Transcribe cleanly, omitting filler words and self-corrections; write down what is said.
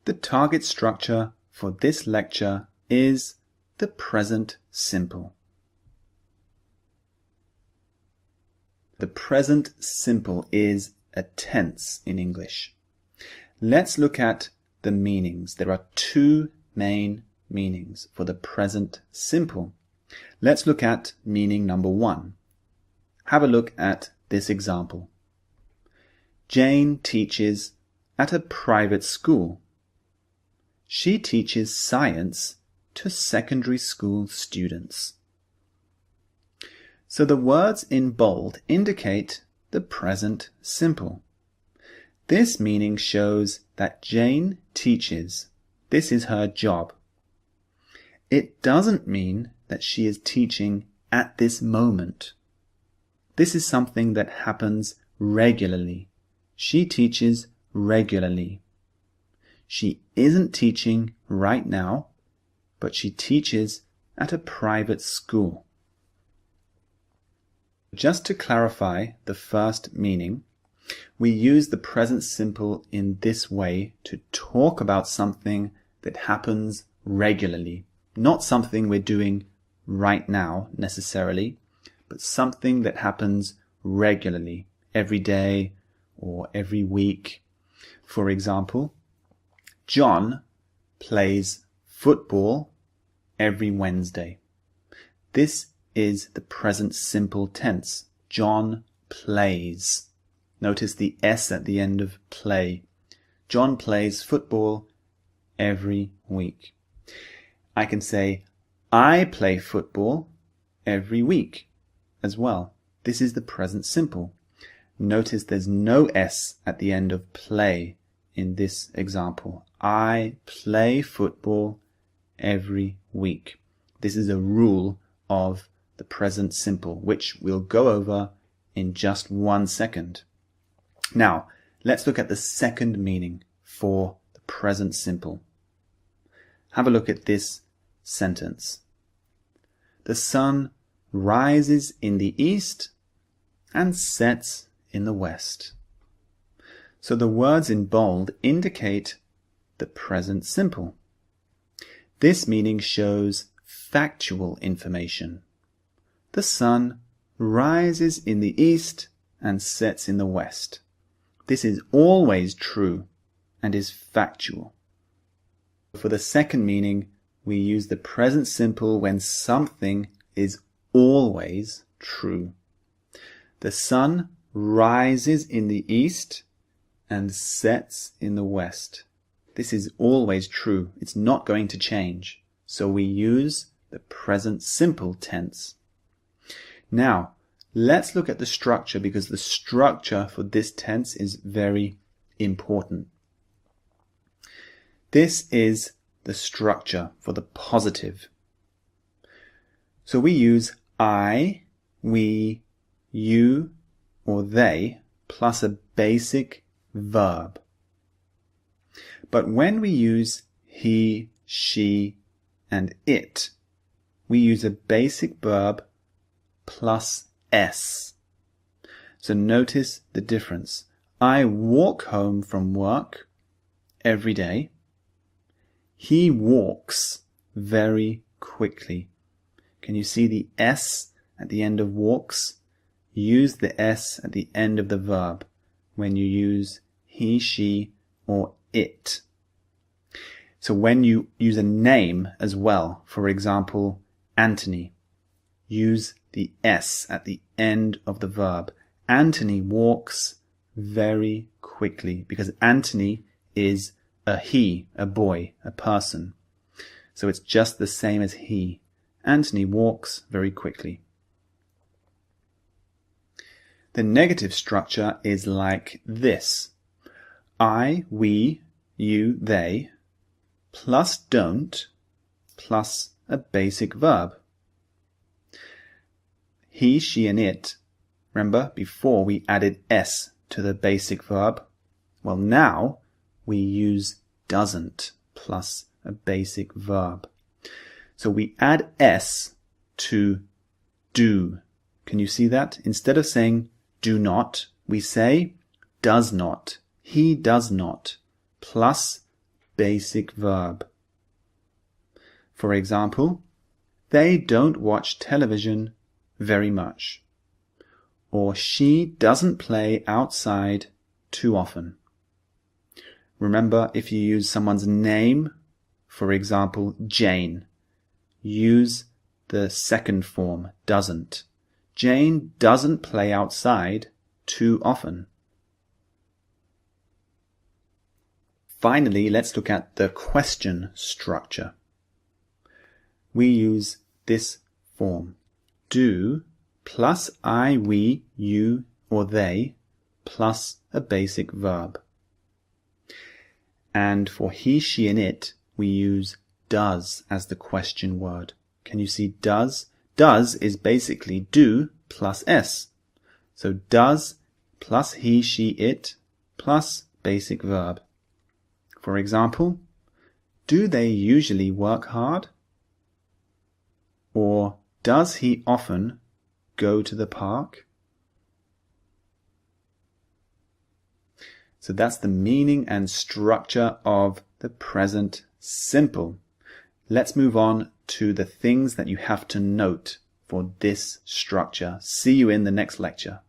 The target structure for this lecture is the present simple. The present simple is a tense in English. Let's look at the meanings. There are two main meanings for the present simple. Let's look at meaning number one. Have a look at this example. Jane teaches at a private school. She teaches science to secondary school students. So the words in bold indicate the present simple. This meaning shows that Jane teaches. This is her job. It doesn't mean that she is teaching at this moment. This is something that happens regularly. She teaches regularly. She isn't teaching right now, but she teaches at a private school. Just to clarify the first meaning, we use the present simple in this way to talk about something that happens regularly, not something we're doing right now necessarily, but something that happens regularly, every day or every week. For example, John plays football every Wednesday. This is the present simple tense. John plays. Notice the S at the end of play. John plays football every week. I can say, I play football every week as well. This is the present simple. Notice there's no S at the end of play in this example. I play football every week. This is a rule of the present simple, which we'll go over in just 1 second. Now, let's look at the second meaning for the present simple. Have a look at this sentence. The sun rises in the east and sets in the west. So the words in bold indicate the present simple. This meaning shows factual information. The sun rises in the east and sets in the west. This is always true and is factual. For the second meaning, we use the present simple when something is always true. The sun rises in the east and sets in the west. This is always true. It's not going to change. So we use the present simple tense. Now, let's look at the structure because the structure for this tense is very important. This is the structure for the positive. So we use I, we, you, or they plus a basic verb. But when we use he, she, and it, we use a basic verb plus s. So notice the difference. I walk home from work every day. He walks very quickly. Can you see the s at the end of walks? Use the s at the end of the verb when you use he, she, or it. So when you use a name as well, for example, Anthony, use the s at the end of the verb. Anthony walks very quickly because Anthony is a he, a boy, a person. So it's just the same as he. Anthony walks very quickly. The negative structure is like this. I, we, you, they, plus don't, plus a basic verb. He, she, and it. Remember, before we added s to the basic verb. Well, now we use doesn't plus a basic verb. So we add s to do. Can you see that? Instead of saying do not, we say does not. He does not plus basic verb. For example, they don't watch television very much. Or she doesn't play outside too often. Remember, if you use someone's name, for example, Jane, use the second form, doesn't. Jane doesn't play outside too often. Finally, let's look at the question structure. We use this form, do plus I, we, you, or they, plus a basic verb. And for he, she, and it, we use does as the question word. Can you see does? Does is basically do plus s. So does plus he, she, it, plus basic verb. For example, do they usually work hard? Or does he often go to the park? So that's the meaning and structure of the present simple. Let's move on to the things that you have to note for this structure. See you in the next lecture.